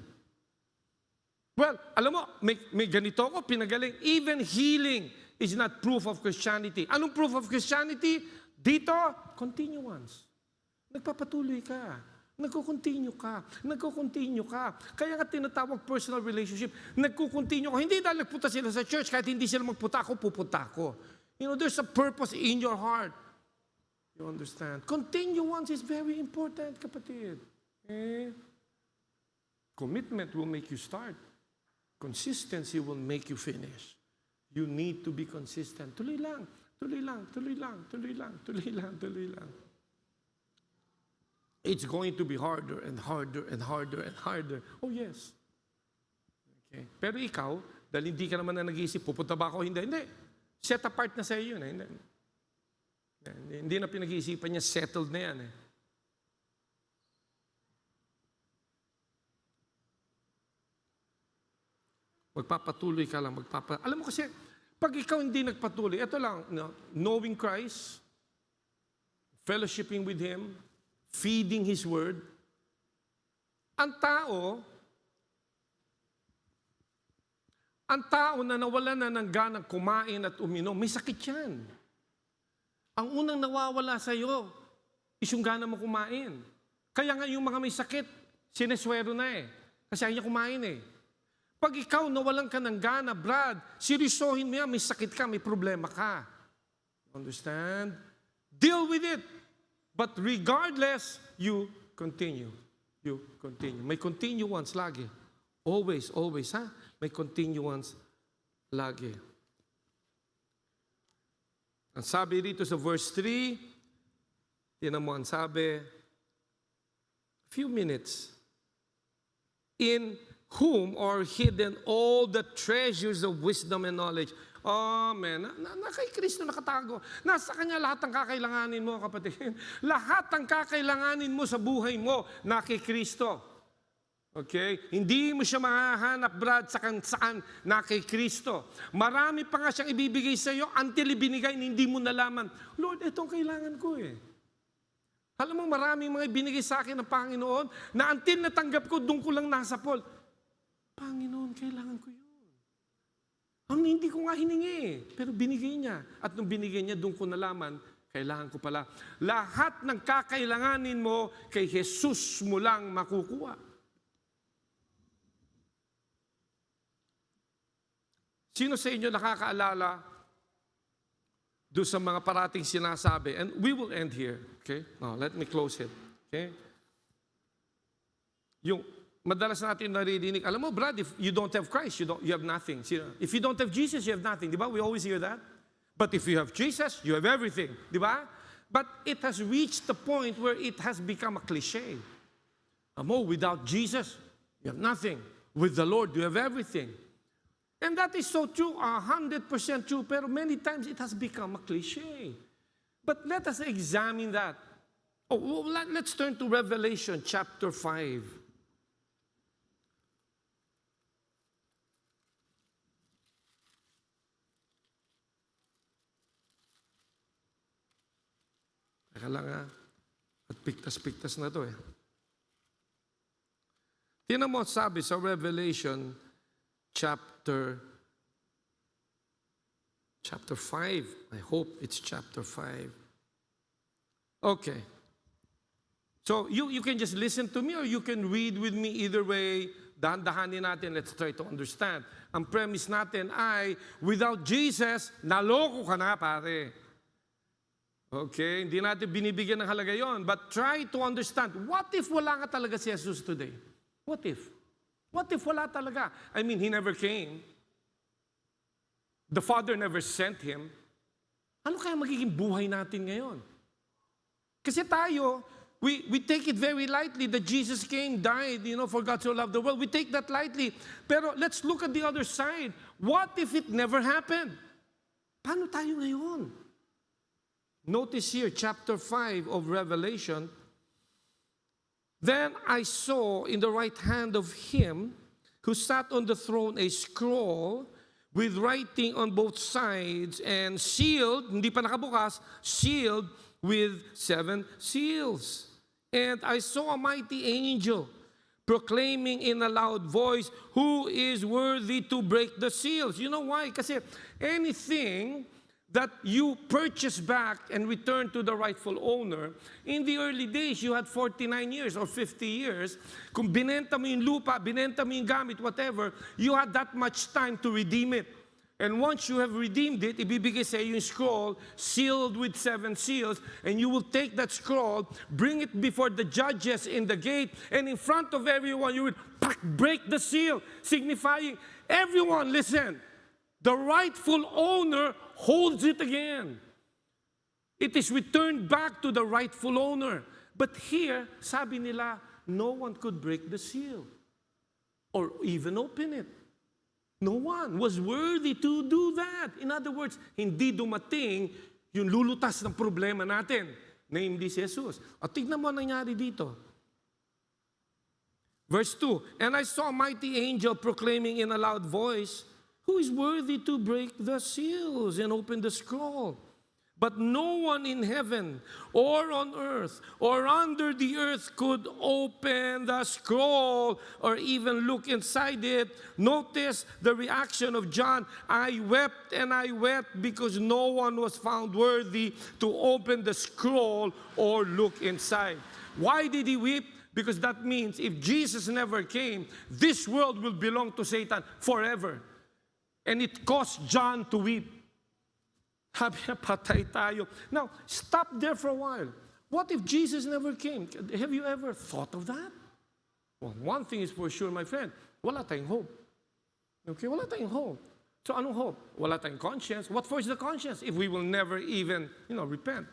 Well, alam mo, may ganito ako, pinagaling. Even healing is not proof of Christianity. Anong proof of Christianity? Dito, continuance. Nagpapatuloy ka. Nagko-continue ka. Kaya nga tinatawag personal relationship. Nagko-continue ka. Hindi dahil nagpunta sila sa church, kahit hindi sila magpunta ako, pupunta ako. You know, there's a purpose in your heart. You understand? Continuance is very important, kapatid. Okay? Commitment will make you start. Consistency will make you finish. You need to be consistent. Tuloy lang. It's going to be harder and harder and harder and harder. Oh, yes. Okay. Pero ikaw, dahil hindi ka naman na nag-iisip, pupunta ba ako? Hindi. Set apart na sa iyo yun. Hindi na pinag-iisipan niya, settled na yan. Magpapatuloy ka lang. Alam mo kasi, pag ikaw hindi nagpatuloy, ito lang, knowing Christ, fellowshipping with Him, feeding His Word, ang tao na nawalan na ng ganang kumain at uminom, may sakit yan. Ang unang nawawala sa iyo is yung gana mo kumain. Kaya nga yung mga may sakit, sineswero na kasi ayaw niya kumain Pag ikaw nawalan ka ng gana, Brad, seryosohin mo yan, may sakit ka, may problema ka. Understand? Deal with it. But regardless, you continue. May continuance lagi. Always, ha? May continuance lagi. Ang sabi dito sa verse 3, tinan mo ang sabi, few minutes, in whom are hidden all the treasures of wisdom and knowledge. Amen. Kay Kristo nakatago. Nasa Kanya lahat ng kakailanganin mo, kapatid. Lahat ng kakailanganin mo sa buhay mo, na kay Kristo. Okay? Hindi mo siya mahahanap, Brad, sa saan, na kay Kristo. Marami pa nga siyang ibibigay sa iyo until ibinigay, hindi mo nalaman. Lord, itong kailangan ko Alam mo, maraming mga ibinigay sa akin ng Panginoon na until natanggap ko, doon ko lang nasa Paul. Panginoon, kailangan ko yun. Ang hindi ko nga hiningi, pero binigay niya. At nung binigay niya, doon ko nalaman, kailangan ko pala. Lahat ng kakailanganin mo, kay Jesus mo lang makukuha. Sino sa inyo nakakaalala doon sa mga parating sinasabi? And we will end here. Okay? Now, let me close it. Okay? Yung madalas natin naririnig, alam mo, Brad, if you don't have Christ, you have nothing. If you don't have Jesus, you have nothing. Di ba? We always hear that. But if you have Jesus, you have everything. Di ba? But it has reached the point where it has become a cliche. Without Jesus, you have nothing. With the Lord, you have everything. And that is so true, 100% true, pero many times it has become a cliche. But let us examine that. Let's turn to Revelation chapter 5. Teka lang at piktas-piktas na to eh. Tingnan mo sabi sa Revelation chapter 5. I hope it's chapter 5. Okay. So you can just listen to me or you can read with me either way. Dahan-dahanin natin. Let's try to understand. Ang premise natin ay, without Jesus, naloko ka na, pare. Okay? Hindi natin binibigyan ng halaga yon. But try to understand. What if wala ka talaga si Jesus today? What if? What if wala talaga? I mean, He never came. The Father never sent Him. Ano kaya magiging buhay natin ngayon? Kasi tayo, we take it very lightly that Jesus came, died, for God so loved the world. We take that lightly. Pero let's look at the other side. What if it never happened? Paano tayo ngayon? Notice here, chapter 5 of Revelation. Then I saw in the right hand of Him who sat on the throne a scroll with writing on both sides and sealed, hindi pa nakabukas, sealed with 7 seals. And I saw a mighty angel proclaiming in a loud voice, "Who is worthy to break the seals?" You know why? Kasi anything that you purchase back and return to the rightful owner, in the early days, you had 49 years or 50 years. Kung binenta mo yung lupa, binenta mo yung gamit, whatever, you had that much time to redeem it. And once you have redeemed it, ibibigay sa iyo yung scroll sealed with 7 seals, and you will take that scroll, bring it before the judges in the gate, and in front of everyone, you will break the seal, signifying, everyone, listen, the rightful owner holds it again. It is returned back to the rightful owner. But here, sabi nila, no one could break the seal or even open it. No one was worthy to do that. In other words, hindi dumating yung lulutas ng problema natin na hindi si Jesus. At tignan mo ang nangyari dito. Verse 2, and I saw a mighty angel proclaiming in a loud voice, "Who is worthy to break the seals and open the scroll?" But no one in heaven or on earth or under the earth could open the scroll or even look inside it. Notice the reaction of John. I wept and I wept because no one was found worthy to open the scroll or look inside. Why did he weep? Because that means if Jesus never came, this world will belong to Satan forever. And it caused John to weep. Sabi niya, patay tayo. Now, stop there for a while. What if Jesus never came? Have you ever thought of that? Well, one thing is for sure, my friend, wala tayong hope. Okay, wala tayong hope. So anong hope? Wala tayong conscience. What for is the conscience if we will never even, repent?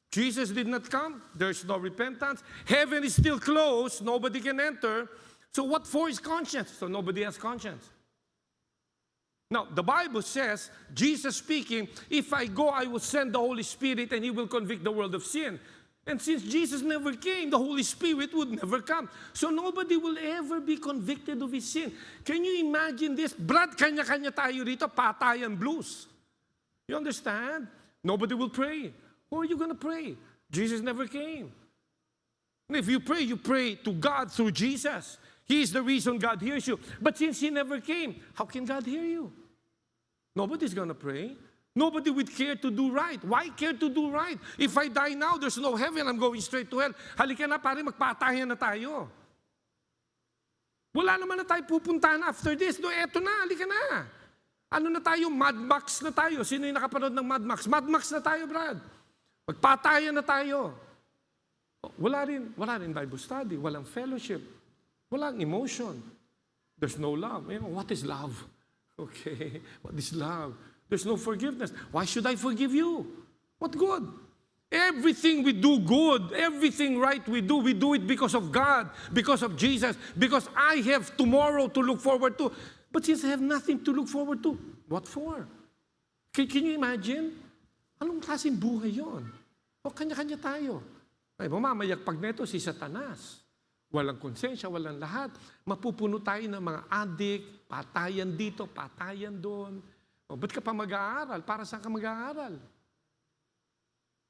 Jesus did not come. There's no repentance. Heaven is still closed. Nobody can enter. So what for is conscience? So nobody has conscience. Now, the Bible says, Jesus speaking, if I go, I will send the Holy Spirit and He will convict the world of sin. And since Jesus never came, the Holy Spirit would never come. So nobody will ever be convicted of his sin. Can you imagine this? Brad, kanya-kanya tayo rito, patayan blues. You understand? Nobody will pray. Who are you going to pray? Jesus never came. And if you pray to God through Jesus. He is the reason God hears you. But since He never came, how can God hear you? Nobody's going to pray. Nobody would care to do right. Why care to do right? If I die now, there's no heaven. I'm going straight to hell. Halika na pare, magpatayan na tayo. Wala naman na tayo pupuntahan after this. No, eto na, halika na. Ano na tayo? Mad Max na tayo. Sino yung nakapanood ng Mad Max? Mad Max na tayo, Brad. Magpatayan na tayo. Wala rin Bible study, walang fellowship, walang emotion. There's no love. What is love? Okay, what is love? There's no forgiveness. Why should I forgive you? What good? Everything we do good, everything right we do it because of God, because of Jesus, because I have tomorrow to look forward to. But since I have nothing to look forward to, what for? Can you imagine? Anong klaseng buhay yon? O kanya-kanya tayo. Ay, mamamayagpag neto si Satanas. Walang konsensya, walang lahat. Mapupuno tayo ng mga adik, patayan dito, patayan doon. O, ba't ka pa mag-aaral? Para saan ka mag-aaral?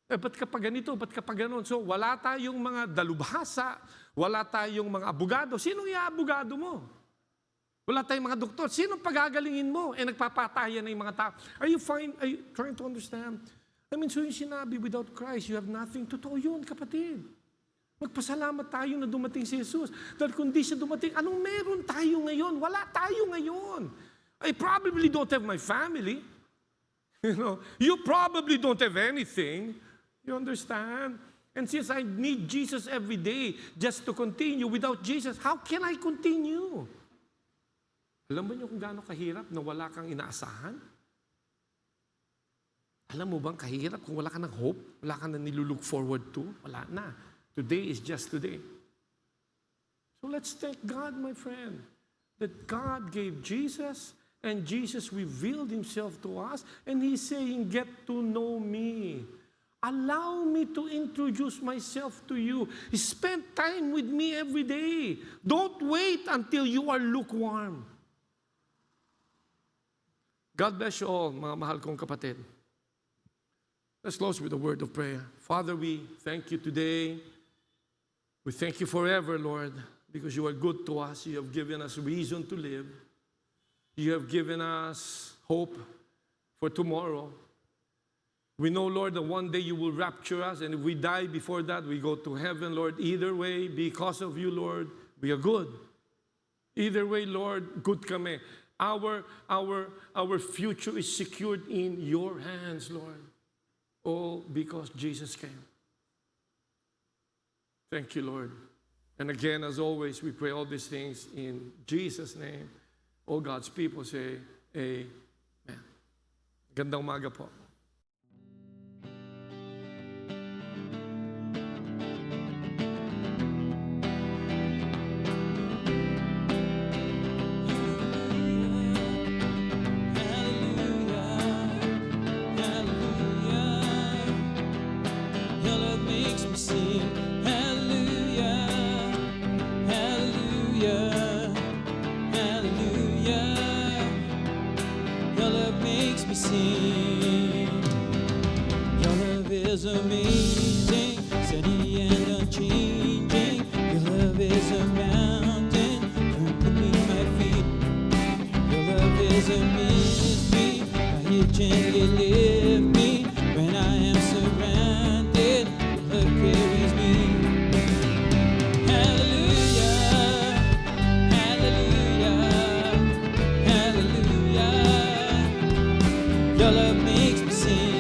Ba't ka pa ganito? Ba't ka pa ganon? So, wala tayong mga dalubhasa, wala tayong mga abogado. Sinong iaabogado mo? Wala tayong mga doktor. Sinong pagagalingin mo? Nagpapatayan na yung mga tao. Are you trying to understand? So yung sinabi, without Christ, you have nothing. Totoo yun, kapatid. Magpasalamat tayo na dumating si Jesus. Dahil kung di siya dumating, anong meron tayo ngayon? Wala tayo ngayon. I probably don't have my family. You probably don't have anything. You understand? And since I need Jesus every day just to continue, without Jesus, how can I continue? Alam ba niyo kung gaano kahirap na wala kang inaasahan? Alam mo bang kahirap kung wala ka ng hope? Wala ka na nilulook forward to? Wala na. Today is just today. So let's thank God, my friend, that God gave Jesus and Jesus revealed Himself to us and He's saying, get to know me. Allow me to introduce myself to you. Spend time with me every day. Don't wait until you are lukewarm. God bless you all, mga mahal kong kapatid. Let's close with a word of prayer. Father, we thank you today. We thank you forever, Lord, because you are good to us. You have given us reason to live. You have given us hope for tomorrow. We know, Lord, that one day you will rapture us, and if we die before that, we go to heaven, Lord. Either way, because of you, Lord, we are good. Either way, Lord, good kami. Our future is secured in your hands, Lord. All because Jesus came. Thank you, Lord. And again, as always, we pray all these things in Jesus' name. All God's people say, Amen. Gandang umaga po. Amazing, steady and unchanging. Your love is a mountain beneath my feet. Your love is a mystery. How you gently lift me when I am surrounded. Your love carries me. Hallelujah, hallelujah, hallelujah. Your love makes me sing.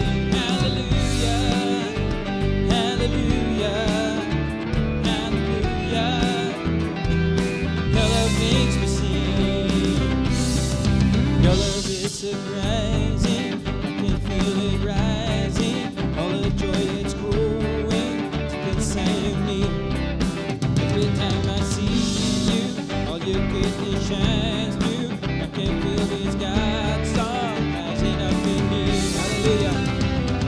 Surprising, I can feel it rising. All the joy that's growing deep inside of me. Every time I see you, all your goodness shines through. I can feel this God song rising up in me. Hallelujah,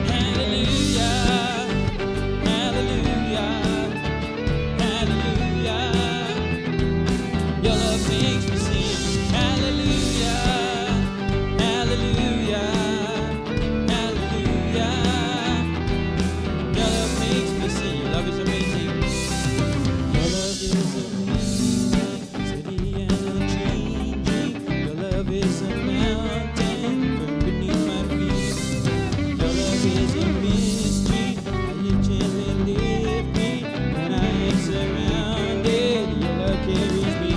hallelujah, hallelujah, hallelujah. Your love makes me sing. Hallelujah. Hallelujah, hallelujah. Your love makes me sing. Your love is amazing. Your love is amazing, steady and unchanging. Your love is a mountain firm beneath my feet. Your love is a mystery. How you gently lift me when I am surrounded. Your love carries me.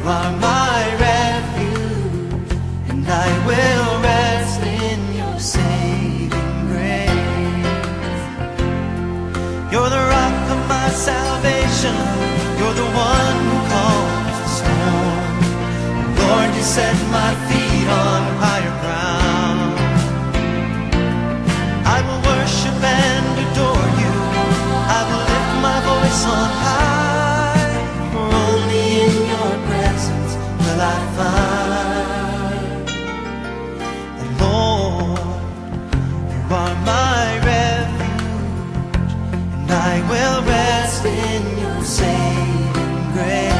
are my refuge, and I will rest in your saving grace. You're the rock of my salvation. You're the one who calms the storm. Lord, you set my feet on higher ground. I will worship and adore you. I will lift my voice on high, for only in your presence will I find. And Lord, you are my refuge, and I will rest in your saving grace.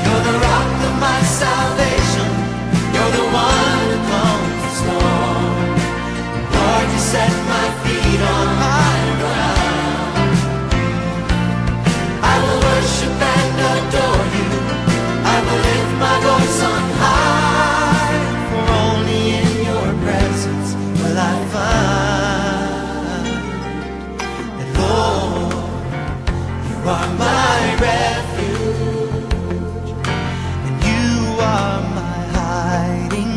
You're the rock of my salvation. You're the one who calms the storm. Lord, you set my feet on higher ground. I will worship and adore you. I will lift my voice on high, for only in your presence will I find. And Lord, you are my refuge, and you are my hiding